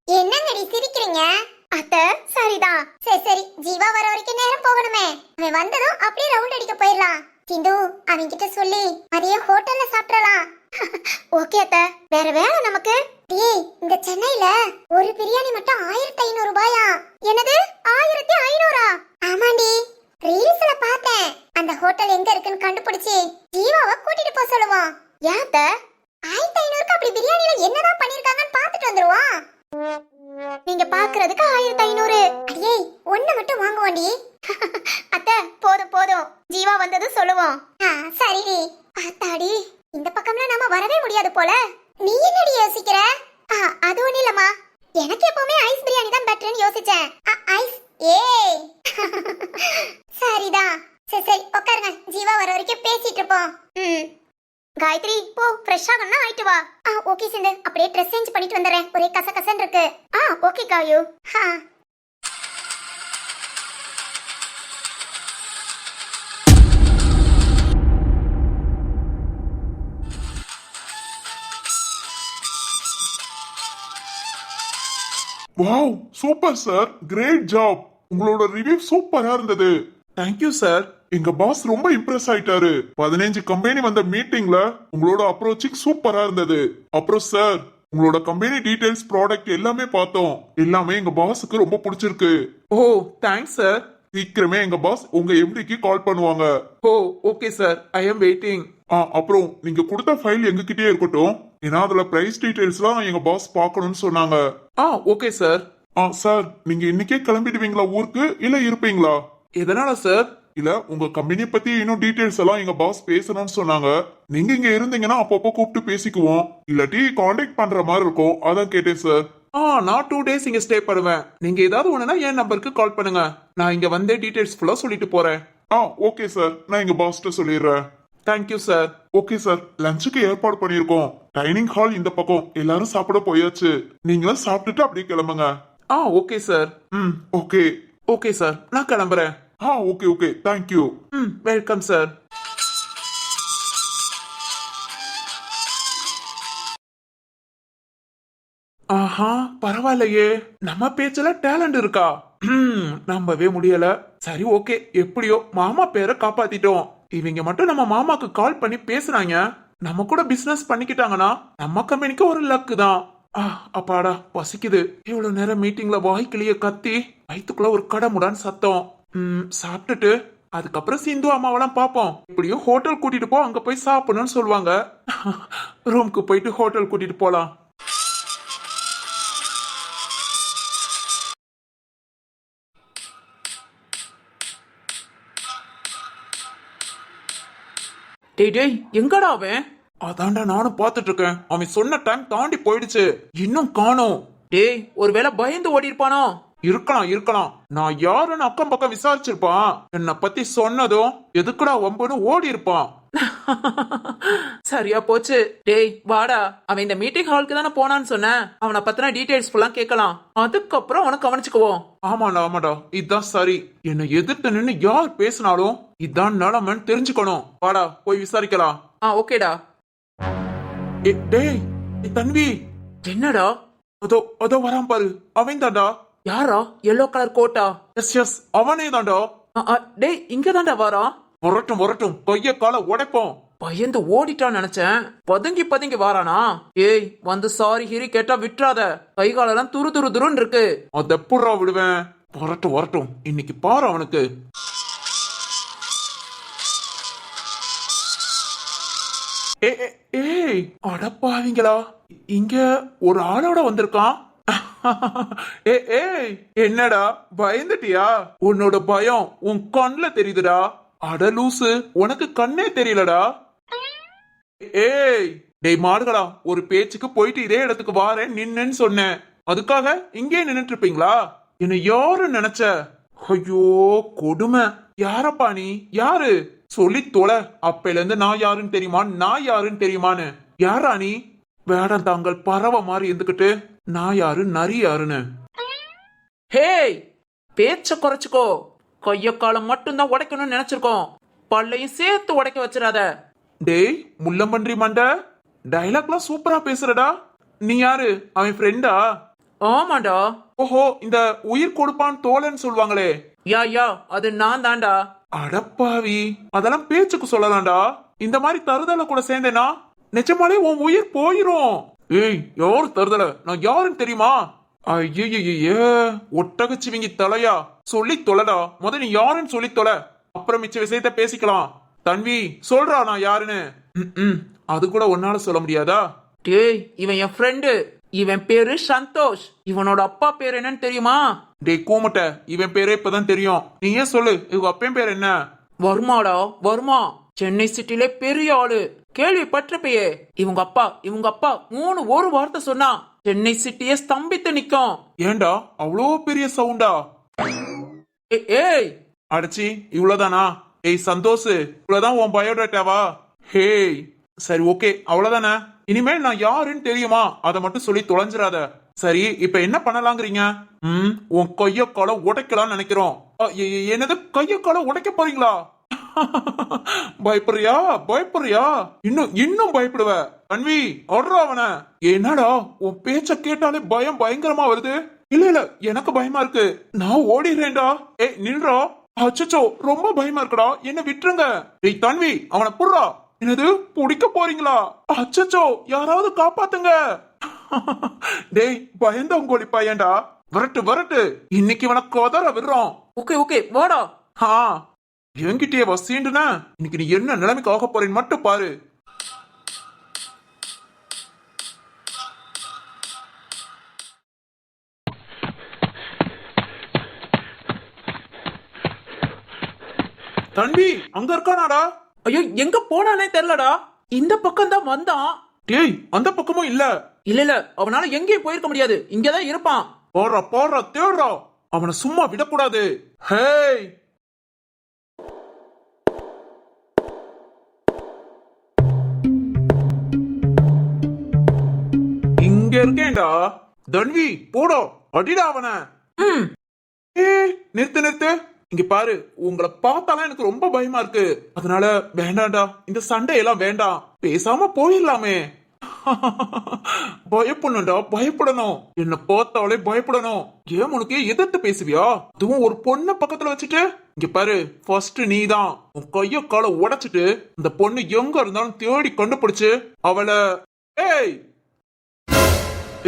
என்னங்கடி சிரிக்கிறீங்க? அத்தை, சரிதான். சரி சரி, ஜீவா வர வரைக்கும் நேரம் போகணுமே. அவன் வந்ததும் அப்படியே ரவுண்ட் அடிக்க போயிடலாம். சிந்து, அவன் கிட்ட சொல்லி அதையே ஹோட்டல்ல சாப்பிடலாம். ஓகே அத்தை, வேற வேலை நமக்கு. டேய், இந்த சென்னையில ஒரு பிரியாணி மட்டும் 1500 ரூபாயா? என்னது 1500? ஆமாண்டி, ரீல்ஸ்ல பார்த்தேன். அந்த ஹோட்டல் எங்க இருக்குன்னு கண்டுபிடிச்சு ஜீவாவை கூட்டிட்டு போக சொல்லுவோம். ஏன் அத்தை, 1500க்கு அப்படி பிரியாணில என்னதான் பண்ணிருக்காங்கன்னு பார்த்துட்டு வந்துருவோம். நீங்க பாக்குறதுக்கு 1500. அடே, ஒண்ணு மட்டும் வாங்குவோண்டி. அத்தை, போதும் போதும், ஜீவா வந்தது சொல்லுவோம். சரிடி. அத்தாடி, இந்த பக்கம்லாம் நாம வரவே முடியாது போல. நீ என்னடி யோசிக்கிற? அது ஒண்ணு இல்லம்மா, எனக்கு எப்பவுமே ஐஸ் பிரியாணி தான் பெட்டர்னு யோசிச்சேன். ஐஸ் ஏய். சரிதான். சரி சரி உட்காருங்க, ஜீவா வர வரைக்கும் பேசிட்டு இருப்போம். காயத்ரி, போ ஃப்ரெஷ் ஆகணும்னா ஆயிட்டு வா. ஓகே சிந்து, அப்படியே ட்ரெஸ் சேஞ்ச் பண்ணிட்டு வந்துறேன். ஒரே கசகசன்னு இருக்கு. Okay Kayu. Wow, super sir, great job. உங்களோட ரிவ்யூ சூப்பரா இருந்தது. Thank you sir. எங்க பாஸ் ரொம்ப இம்ப்ரெஸ் ஆயிட்டாரு. 15 கம்பெனி வந்த மீட்டிங்ல உங்களோட அப்ரோச்சிங் சூப்பரா இருந்தது. அப்புறம் சார், உங்களோட கம்பெனி டீடைல்ஸ், ப்ராடக்ட் எல்லாமே பார்த்தோம். எல்லாமே எங்க பாஸுக்கு ரொம்ப பிடிச்சிருக்கு. Oh thanks sir. சீக்கிரமே எங்க பாஸ் உங்க எம்டிக்கு கால் பண்ணுவாங்க. Oh okay sir, I am waiting. அப்புறம் நீங்க கொடுத்த ஃபைல் எங்ககிட்டயே இருக்கட்டும். ஏன்னா அதுல பிரைஸ் டீடைல்ஸ்லாம் எங்க பாஸ் பார்க்கணும்னு சொன்னாங்க. Okay sir. சார் நீங்க இன்னைக்கே கிளம்பிடுவீங்களா ஊருக்கு, இல்ல இருப்பீங்களா? எதனால சார்? இல்ல உங்க கம்பெனியை பத்தி இன்னும் டீடைல்ஸ் எல்லாம் எங்க பாஸ் பேசணும்னு சொன்னாங்க. நீங்க இங்க இருந்தீங்கன்னா அப்பப்போ கூப்பிட்டு பேசிக்குவோம். இல்லாட்டி காண்டாக்ட் பண்ற மாதிரி இருக்கும், அதான் கேட்டேன் சார். நான் 2 days இங்க ஸ்டே பண்ணுவேன். நீங்க ஏதாவது ஒண்ணுனா என் நம்பருக்கு கால் பண்ணுங்க. நான் இங்க வந்தே டீடைல்ஸ் ஃபுல்லா சொல்லிட்டு போறேன். ஓகே சார், நான் எங்க பாஸ்ட்ட சொல்லிடுறேன். Thank you sir. ஓகே சார், லஞ்சுக்கு ஏற்பாடு பண்ணிருக்கோம். டைனிங் ஹால் இந்த பக்கம், எல்லாரும் சாப்பிட போயாச்சு. நீங்களும் சாப்பிட்டுட்டு அப்படியே கிளம்புங்க. Okay sir. Okay. Okay sir, நான் கிளம்புறேன். Okay okay, thank you. Welcome sir. ஆஹா, பரவாயில்லையே, நம்ம பேச்சுல டேலண்ட் இருக்கா? நம்பவே முடியல. சரி ஓகே, எப்படியோ மாமா பேரை காப்பாத்திட்டோம். இவங்க மட்டும் நம்ம மாமாக்கு கால் பண்ணி பேசுறாங்க, நம்ம கூட பிசினஸ் பண்ணிக்கிட்டாங்கன்னா நம்ம கம்பெனிக்கு ஒரு லக்கு தான். அப்பாடா, பசிக்குது. இவ்வளவு நேரம் மீட்டிங்ல வாய்க்கிலேயே கத்தி வயிற்றுக்குள்ள ஒரு கடமுடான்னு சத்தம். சாப்பிட்டுட்டு அதுக்கப்புறம் சிந்து அம்மாவெல்லாம் பாப்போம். இப்படியும் ஹோட்டல் கூட்டிட்டு போ, அங்க போய் சாப்பிடணும்னு சொல்லுவாங்க. ரூம்க்கு போயிட்டு ஹோட்டல் கூட்டிட்டு போலாம். டேய் எங்கடா அவன்? அதான்டா நானும் பாத்துட்டு இருக்கேன். அவன் சொன்ன டைம் தாண்டி போயிடுச்சு, இன்னும் காணோம். டேய் ஒருவேளை பயந்து ஓடி இருப்பானோ? இருக்கலாம். நான் யாருன்னு அக்கம் பக்கம் விசாரிச்சிருப்பான். என்னை பத்தி சொன்னதும் எதுக்குடா வம்புன்னு ஓடி இருப்பான். சரியா போச்சு. டேய் வாடா, அவன் இந்த மீட்டிங் ஹாலுக்கு தானே போனான்னு சொன்ன. அவனை பத்தின டீடைல்ஸ் ஃபுல்லாம் கேட்கலாம், அதுக்கப்புறம் அவனை கவனிச்சுக்குவோம். ஆமாடா, இதுதான் சரி. என்னை எதிர்த்து நின்னு யார் பேசினாலும் இதான் நிலைமைன்னு தெரிஞ்சுக்கணும். வாடா போய் விசாரிக்கலாம். ஓகேடா. டேய் தன்வி. என்னடா? அதோ வரான் பாரு, அவன் தான்டா. யாரா? Yellow colour quota? எஸ் அவனே தான்டா. டேய் இங்க தான்டா வாரா. வரட்டும், கைய கால உடைப்போம். பயந்து ஓடிட்டான்னு நினைச்சேன், பதுங்கி வாரானா? ஏய் வந்து சாரி ஹிரி கேட்டா விட்டுறாத, கை காலெல்லாம் துருன்னு இருக்கு. அத எப்படா விடுவேன்? வரட்டும், இன்னைக்கு பாரு அவனுக்கு. ஏய் அடப்பாவீங்களா, இங்க ஒரு ஆளோட வந்திருக்கான். ஏய் என்னடா பயந்துட்டியா? உன்னோட பயம் உன் கண்ணுல தெரியுதுடா. அட லூசு, உனக்கு கண்ணே தெரியலடா. ஏய் டேய் மாடுகளா, ஒரு பேச்சுக்கு போயிட்டு இதே இடத்துக்கு வாரேன் நின்னு சொன்னேன், அதுக்காக இங்கே நின்னுட்டு இருப்பீங்களா? என்ன யாரு நினைச்ச? ஐயோ கொடுமை. யாரப்பா நீ? யாரு சொல்லி தொலை. அப்பையில இருந்து நான் யாருன்னு தெரியுமான்னு. யாரா நீ? வேடம் தாங்கள் பறவை மாதிரி இருந்துகிட்டு நான் யாரு நரி யாருன்னு. ஹேய் பேச்ச குறைச்சுக்கோ. கைய காலம் மட்டும்தான் உடைக்கணும்னு நினைச்சிருக்கோம், பல்லையும் சேர்த்து உடைக்க வச்சிடாத. டேய் முள்ளம்பன்றி மண்ட, டைலாக்லாம் சூப்பரா பேசுறடா. நீ யாரு? அவன் ஃப்ரெண்டா? ஆமாண்டா. ஓஹோ, இந்த உயிர் கொடுப்பான் தோழன் சொல்லுவாங்களே. யா அது நான் தான்டா. அடப்பாவி, அதெல்லாம் பேச்சுக்கு சொல்லலாம்டா. இந்த மாதிரி தருதல கூட சேர்ந்தேனா நிஜமாலே உன் உயிர் போயிரும். ஏய் யாரு தருதல? நான் யாருன்னு தெரியுமா? ஐயே ஒட்டகச்சிவிங்கி தலையா, சொல்லி தொலைடா. முத நீ யாருன்னு சொல்லி தொலை, அப்புறம் மிச்ச விஷயத்த பேசிக்கலாம். தன்வி சொல்றா நான் யாருன்னு. அது கூட ஒன்னால சொல்ல முடியாதா? டேய் இவன் என் ஃப்ரெண்டு, இவன் பேரு சந்தோஷ். இவனோட அப்பா பேர் என்னன்னு தெரியுமா? டேய் கூமுட்ட, இவன் பேரே இப்பதான் தெரியும். நீ ஏன் சொல்லு, இவங்க அப்பன் பேர் என்ன? வர்மாடா வர்மா. சென்னை சிட்டில பெரிய ஆளு, கேள்விப்பட்டிருப்பையே. இவங்க அப்பா 3 ஒரு வார்த்தை சொன்னா சென்னை சிட்டியே ஸ்தம்பித்து நிக்கும். ஏண்டா அவ்வளோ பெரிய சவுண்டா? ஏய் அடிச்சி இவ்வளவுதானா? ஏய் சந்தோஷ், இவ்வளவுதான் உன் பயோடேட்டாவா? ஹேய் சரி ஓகே, அவ்வளவுதானே. இனிமேல் நான் யாருன்னு தெரியுமா, அதை மட்டும் சொல்லி தொலைஞ்சிடாத. சரி இப்ப என்ன பண்ணலாங்கிறீங்க? உன் கைய கால உடைக்கலாம் நினைக்கிறோம். என்னது கைய கால உடைக்க போறீங்களா? பயப்படுறியா? இன்னும் பயப்படுவ. அன்வி ஓடுறா அவன. என்னடா உன் பேச்ச கேட்டாலே பயம் பயங்கரமா வருது. இல்ல எனக்கு பயமா இருக்கு, நான் ஓடிடுறேன்டா. ஏய் நில்றா. அச்சச்சோ ரொம்ப பயமா இருக்குடா, என்ன விட்டுருங்க. டேய் தன்வி அவனை புடுறா. என்னது பிடிக்க போறீங்களா? அச்சச்சோ யாராவது காப்பாத்துங்க. டேய் பயந்தவங்கோலி பையன்டா, வரட்டு வரட்டு, இன்னைக்கு இவனை கொதற விடுறோம். ஓகே ஓகே வாடா. ஆ, என்கிட்டயே வசீண்டுனா இன்னைக்கு நீ என்ன நிலைமைக்கு ஆக போறேன்னு மட்டும் பாரு. தம்பி அங்க இருக்கானாடா? ஐயோ எங்க போனானே தெரியலடா. இந்த பக்கம் தான் வந்தான். டேய் அந்த பக்கமும் இல்ல. இல்ல அவனால எங்கேயும் போயிருக்க முடியாது, இங்கதான் இருப்பான். போடுறா போடுறா தேடுறா, அவனை சும்மா விடக்கூடாது. ஹேய் இங்க இருக்கேன்டா. தன்வி போடோ, அடிடா அவன. ஏய் நிறுத்து நிறுத்து, இங்க பாரு, உங்களை பார்த்தாலும் எனக்கு ரொம்ப பயமா இருக்கு. அதனால வேண்டாம்டா, இந்த சண்டையெல்லாம் வேண்டாம், பேசாம போயிடலாமே. பயப்படணும்டா, பயப்படணும். என்ன பார்த்தாலே பயப்படணும். ஏன் உனக்கு எதிர்த்து பேசுவியா? அதுவும் ஒரு பொண்ணை பக்கத்துல வச்சுட்டு. இங்க பாரு, ஃபர்ஸ்ட் நீ தான் உன் கைய காலை உடைச்சிட்டு அந்த பொண்ணு எங்க இருந்தாலும் தேடி கண்டுபிடிச்சு அவளை. ஏய்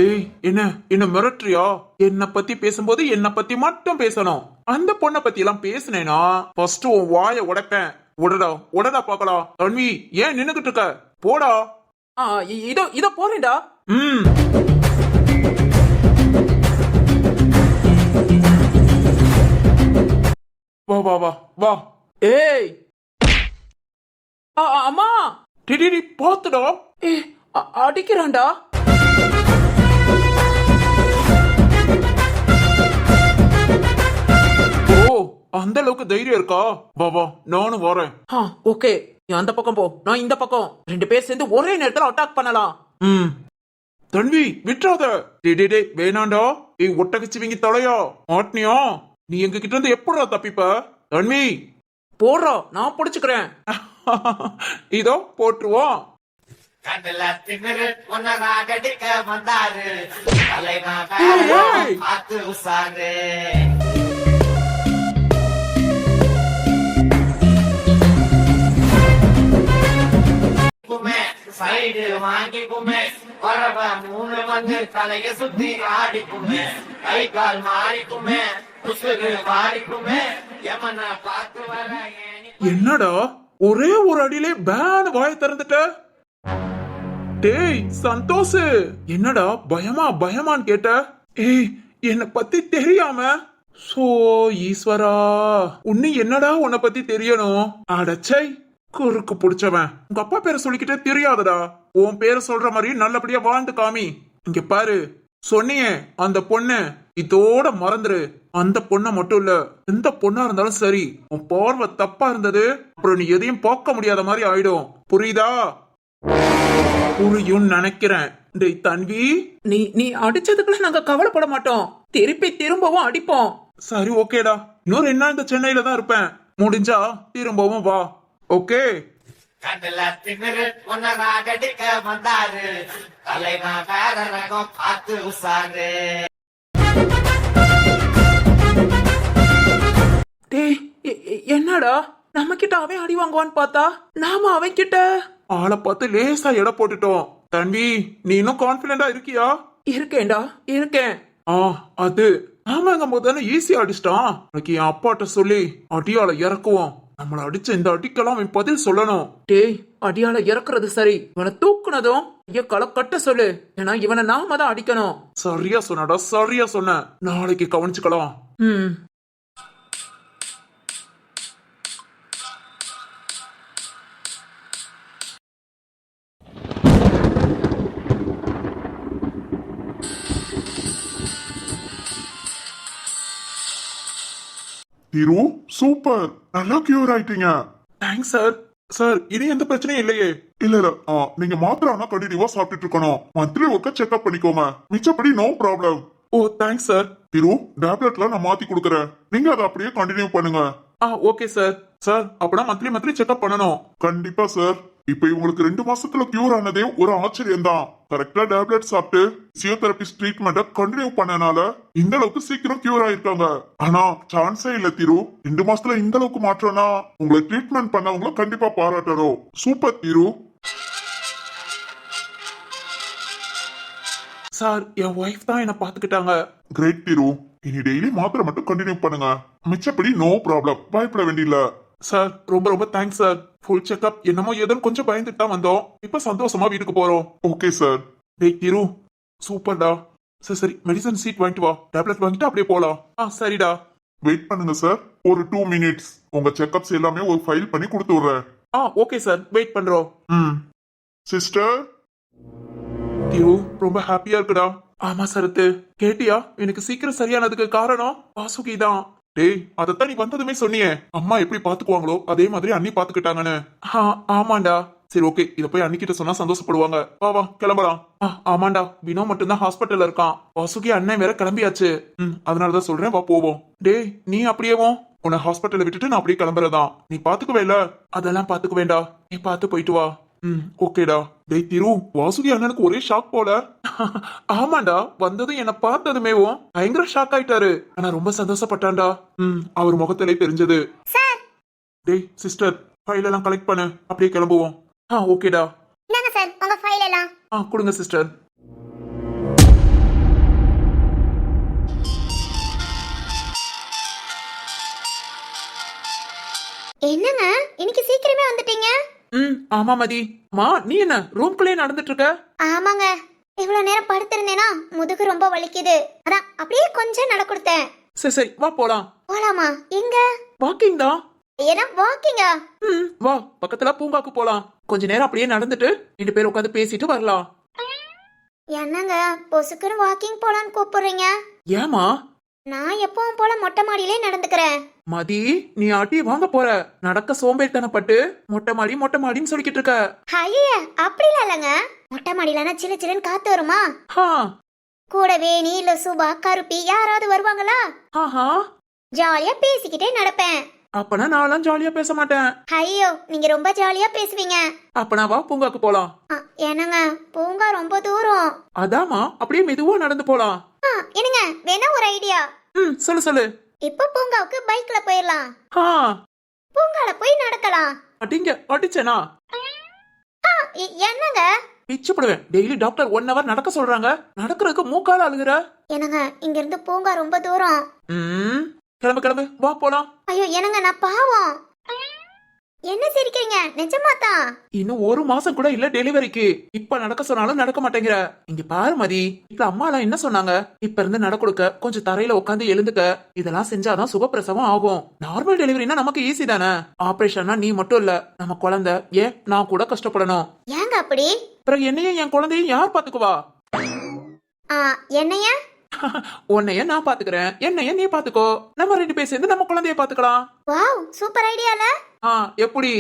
ஏய் என்ன என்ன மிரட்டுறியா? என்ன பத்தி பேசும்போது என்ன பத்தி மட்டும் பேசணும். அந்த பொண்ணை பத்தி எல்லாம் பேசினேனா ஃபர்ஸ்ட் உன் வாய உடைப்பேன். உடடா உடடா பாக்கலாம். தன்வி ஏன் நின்னுகிட்டு இருக்க? போடா. இதோ இதோ போறேன்டா. வா வா வா வா. ஏய் அம்மா. டிடி பாத்துடா. அடிக்கிறான்டா. ஓ அந்த அளவுக்கு தைரியம் இருக்கா? வா வா நானும் வரேன். ஓகே நீ அந்த பக்கம் போ, நான் இந்த பக்கம். 2 பேர் சேர்ந்து ஒரே நேரத்துல அட்டாக் பண்ணலாம். தன்வி விட்டுறாத. டே வேணாண்டா. ஏய் ஒட்டகச்சிவிங்க தலையா மாட்டினியா? நீ எங்க கிட்ட இருந்து எப்படா தப்பிப்ப? தன்வி போடுறா, நான் புடிச்சுக்கிறேன். இதோ போட்டுருவோம். கண்ணுல திமிரு உன்னராகடிக்க வந்தாரு தலைவன் பார்த்து உசாரு. சைடு வாங்கிக்குமே வரவ 3 வந்து தலைய சுத்தி ஆடிக்குமே கை கால் மாறிக்குமே உசுறு மாறிக்குமே எமன பார்த்து வர. என்னடா ஒரே ஒரு அடியிலே பேன் வாய திறந்துட்ட? டேய் சந்தோஷ், என்னடா பயமா பயமான்னு கேட்ட? ஏய் என்ன பத்தி தெரியாம. சோ ஈஸ்வரா, உன்னை என்னடா உன்னை பத்தி தெரியணும்? அடச்சை குறுக்கு புடிச்சவன். உங்க அப்பா பேரை சொல்லிக்கிட்டே தெரியாதடா. உன் பேரை சொல்ற மாதிரி நல்லபடியா வாழ்ந்து காமி. இங்க பாரு, சொன்னியே அந்த பொண்ணு இதோட மறந்துரு. அந்த பொண்ண மட்டும் இல்ல, எந்த பொண்ணா இருந்தாலும் சரி, உன் பார்வை தப்பா இருந்தது அப்புறம் நீ எதையும் பார்க்க முடியாத மாதிரி ஆயிடும். புரியுதா? புரியும் நினைக்கிறேன். டேய் தன்வி, நீ நீ அடிச்சதுக்குள்ள நாங்க கவலைப்பட மாட்டோம், திருப்பி திரும்பவும் அடிப்போம். சரி ஓகேடா. இன்னொரு என்ன இந்த சென்னையில தான் இருப்பேன். முடிஞ்சா திரும்பவும் வா. ஓகே. கண்ணுல திமிரு உன்னராகடிக்க வந்தாரு தலைவன் வேற ரகம் பார்த்து உசாரு. டேய் என்னடா நம்ம கிட்ட அவன் அடி வாங்குவான்னு பார்த்தா நாம அவன் கிட்ட. ஆளை பார்த்து லேசா எடை போட்டுட்டோம். தன்வி நீ இன்னும் கான்பிடண்டா இருக்கியா? இருக்கேன்டா இருக்கேன். அது ஆமாங்க முதல்ல ஈஸியா அடிச்சிட்டான். எனக்கு என் அப்பாட்ட சொல்லி அடியால இறக்குவோம். நம்மள அடிச்ச இந்த அடிக்கெல்லாம் அவன் பதில் சொல்லணும். டேய் அடியால இறக்குறது சரி, இவனை தூக்குனதும் களை கட்ட சொல்லு. ஏன்னா இவனை நாம தான் அடிக்கணும். சரியா சொன்னடா, சரியா சொன்ன. நாளைக்கு கவனிச்சுக்கலாம். திரு சூப்பர், நல்லா கியூர் ஆயிட்டீங்க. Thanks sir. சார் இனி எந்த பிரச்சனையும் இல்லையே? இல்ல நீங்க மாத்திரை ஆனா கண்டினியூவா சாப்பிட்டுட்டு இருக்கணும். மந்த்லி ஒர்க்க செக்அப் பண்ணிக்கோங்க, மிச்சப்படி நோ ப்ராப்ளம். ஓ தேங்க்ஸ் சார். திரு டேப்லெட்ல நான் மாத்தி கொடுக்கறேன், நீங்க அதை அப்படியே கண்டினியூ பண்ணுங்க. Okay sir. சார் அப்பனா மந்த்லி செக்அப் பண்ணணும். கண்டிப்பா சார். இப்ப இவங்களுக்கு 2 மாசத்துல கியூர் ஆனதே ஒரு ஆச்சரியம் தான். கரெக்டா டேப்லெட் சாப்பிட்டு பிசியோதெரபிஸ்ட் ட்ரீட்மெண்ட்டை கண்டினியூ பண்ணனால இந்த அளவுக்கு சீக்கிரம் கியூர் ஆயிருக்காங்க. ஆனா சான்ஸே இல்ல திரு, 2 மாசத்துல இந்த அளவுக்கு மாற்றம்னா உங்களை ட்ரீட்மெண்ட் பண்ணவங்கள கண்டிப்பா பாராட்டணும். சூப்பர் திரு. சார் என் ஒய்ஃப் தான் என்ன பாத்துக்கிட்டாங்க. கிரேட் திரு. இனி டெய்லி மாத்திரை மட்டும் கண்டினியூ பண்ணுங்க. மிச்சப்படி நோ ப்ராப்ளம், பயப்பட வேண்டியல. சார் ரொம்ப ரொம்ப தேங்க்ஸ் சார். ஃபுல் செக்அப் என்னமோ ஏதோன்னு கொஞ்சம் பயந்துட்டு தான் வந்தோம். இப்ப சந்தோஷமா வீட்டுக்கு போறோம். Okay sir. டேய் திரு, சூப்பர்டா. சரி சரி, மெடிசன் சீட் வாங்கிட்டு வா, டேப்லெட் வாங்கிட்டு அப்படியே போலாம். சரிடா. வெயிட் பண்ணுங்க சார், ஒரு 2 மினிட்ஸ். உங்க செக்அப்ஸ் எல்லாமே ஒரு ஃபைல் பண்ணி கொடுத்து விடுறேன். ஓகே சார், வெயிட் பண்றோம். சிஸ்டர். திரு ரொம்ப ஹாப்பியா இருக்குடா. ஆமா சரத்து, கேட்டியா எனக்கு சீக்கிரம் சரியானதுக்கு காரணம் வாசுகி தான். டேய் அதத்தான் நீ வந்ததுமே சொன்னியே, அம்மா எப்படி பாத்துக்குவாங்களோ அதே மாதிரி அண்ணி பாத்துக்கிட்டாங்கன்னு. ஆமாண்டா. சரி ஓகே, இத போய் அன்னிக்கிட்ட சொன்னா சந்தோஷப்படுவாங்க. வா வா கிளம்பலாம். ஆமாண்டா, வினோ மட்டும்தான் ஹாஸ்பிட்டல்ல இருக்கான். வாசுகி அண்ணன் வேற கிளம்பியாச்சு. அதனாலதான் சொல்றேன், வா போவோம். டேய் நீ அப்படியேவும் உன்னை ஹாஸ்பிட்டல்ல விட்டுட்டு நான் அப்படியே கிளம்புறதான். நீ பாத்துக்குவே இல்ல? அதெல்லாம் பாத்துக்க வேண்டா, நீ பாத்து போயிட்டு வா. ஓகேடா. டேய் திரு, வாசுகி அண்ணனுக்கு ஒரே ஷாக் போல. ஆமாண்டா, வந்ததும் என்ன பார்த்ததுமேவும் பயங்கர ஷாக் ஆயிட்டாரு. ஆனா ரொம்ப சந்தோஷப்பட்டான்டா. அவர் முகத்திலே தெரிஞ்சது. சார். டேய் சிஸ்டர், ஃபைல் எல்லாம் கலெக்ட் பண்ணு, அப்படியே கிளம்புவோம். ஓகேடா. இந்தாங்க சார் உங்க ஃபைல் எல்லாம். கொடுங்க சிஸ்டர். என்னங்க இன்னைக்கு சீக்கிரமே வந்துட்டீங்க? ஆமா மதி. நீ என்ன ரூம்குள்ளே நடந்துட்டு இருக்க? ஆமாங்க, இவ்வளவு நேரம் படுத்திருந்தேனா முதுகு ரொம்ப வலிக்குது. அதான் அப்படியே கொஞ்சம் நட கொடுத்தேன். சரி சரி, வா போலாம். போலாமா? எங்க? வாக்கிங் தான். ஏன்னா வாக்கிங்கா? வா, பக்கத்துல பூங்காக்கு போலாம். கொஞ்ச நேரம் அப்படியே நடந்துட்டு 2 பேரும் உட்காந்து பேசிட்டு வரலாம். என்னங்க பொசுக்குன்னு வாக்கிங் போலான்னு கூப்பிடுறீங்க? ஏமா? நான் எப்பவும் போல மொட்டை மாடியிலே நடந்துக்கிறேன். மதி, நீ ஆட்டி வாங்க போற, நடக்க சோம்பேறித்தனப்பட்டு மொட்டை மாடின்னு சொல்லிக்கிட்டு இருக்க. ஐயா அப்படிலாம் இல்லங்க. மொட்டை மாடியிலனா சில சிலன்னு காத்து வருமா? கூடவே நீல சுபா கருப்பி யாராவது வருவாங்களா? ஜாலியா பேசிக்கிட்டே நடப்பேன். அப்பனா நான்லாம் ஜாலியா பேச மாட்டேன். ஐயோ, நீங்க ரொம்ப ஜாலியா பேசுவீங்க. அப்பனா வா பூங்காக்கு போலாம். என்னங்க பூங்கா ரொம்ப தூரம். அதாமா, அப்படியே மெதுவா நடந்து போலாம். என்னங்க வேணா ஒரு ஐடியா. சொல்லு சொல்லு. இப்ப பூங்காவுக்கு பைக்ல போயிடலாம். பூங்கால போய் நடக்கலாம். அடிங்க அடிச்சனா? என்னங்க பிச்சுப்படுவேன். டெய்லி டாக்டர் 1 hour நடக்க சொல்றாங்க, நடக்கிறதுக்கு மூக்கால அழுகுற. என்னங்க இங்க இருந்து பூங்கா ரொம்ப தூரம். கிளம்பு கிளம்பு, வா போலாம். ஐயோ என்னங்க நான் பாவம். என்ன சிரிக்கிறீங்க? நிஜமாதான். இன்னும் 1 மாசம் கூட இல்ல டெலிவரிக்கு. இப்ப நடக்க சொன்னாலும் நடக்க மாட்டேங்கிற. இங்க பாரு மதி, இப்ப அம்மா எல்லாம் என்ன சொன்னாங்க, இப்ப இருந்து நட கொடுக்க, கொஞ்சம் தரையில உட்காந்து எழுந்துக்க, இதெல்லாம் செஞ்சாதான் சுகப்பிரசவம் ஆகும். நார்மல் டெலிவரினா நமக்கு ஈஸி தானே. ஆபரேஷன்னா நீ மட்டும் இல்ல, நம்ம குழந்தை, ஏன் நான் கூட கஷ்டப்படணும். ஏங்க அப்படி? பிறகு என்னையும் என் குழந்தையும் யார் பாத்துக்குவா? என்னைய? உன்னைய நான் பாத்துக்கிறேன், என்னைய நீ பாத்துக்கோ. நம்ம 2 பேர் சேர்ந்து நம்ம குழந்தைய பாத்துக்கலாம். வாவ், சூப்பர் ஐடியால. எப்படி?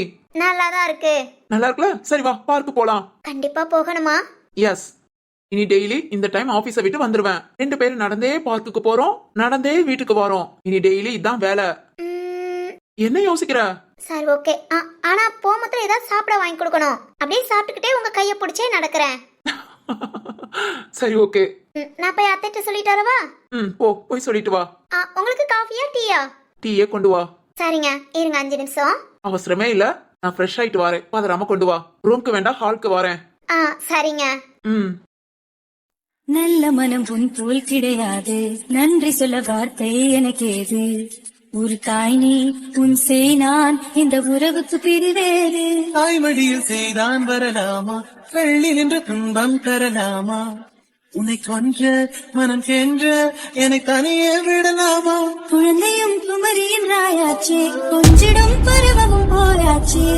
நல்லாதான் இருக்கு. நல்லா இருக்குல்ல? சரி வா, பார்க்கு போலாம். கண்டிப்பா போகணுமா? எஸ். இனி டெய்லி இந்த டைம் ஆபீஸ விட்டு வந்துருவேன். 2 பேரும் நடந்தே பார்க்குக்கு போறோம், நடந்தே வீட்டுக்கு வரோம். இனி டெய்லி இதான் வேலை. என்ன யோசிக்கிற? சரி ஓகே. ஆனா போமத்துல ஏதாவது சாப்பிட வாங்கி கொடுக்கணும். அப்படியே சாப்பிட்டுக்கிட்டே உங்க கைய பிடிச்சே நடக்கிறேன். சரி ஓகே. நான் போய் அத்தைட்ட சொல்லிட்டு வரவா? போய் சொல்லிட்டு வா. உங்களுக்கு காஃபியா டீயா? டீயே கொண்டு வா. சரிங்க, இருங்க 5 நிமிஷம். அவசரமே இல்ல, நான் ஃப்ரெஷ் ஆயிட்டு வரேன். பதறாம கொண்டு வா. ரூம்க்கு வேண்டாம், ஹாலுக்கு வரேன். சரிங்க. நல்ல மனம் உன் போல் கிடையாது, நன்றி சொல்ல வார்த்தை எனக்கு ஏது. ஒரு தாய் நீ, உன் செய் நான், இந்த உறவுக்கு பிரிவேறு. தாய்மடியில் செய்தான் வரலாமா, பள்ளி நின்று துன்பம் தரலாமா, உன்னை கொன்ற மனம் சென்ற என்னை தனியே விடலாமா. குழந்தையும் குமரியின் ராயாச்சே, கொஞ்சிடும் பருவமும் போயாச்சே.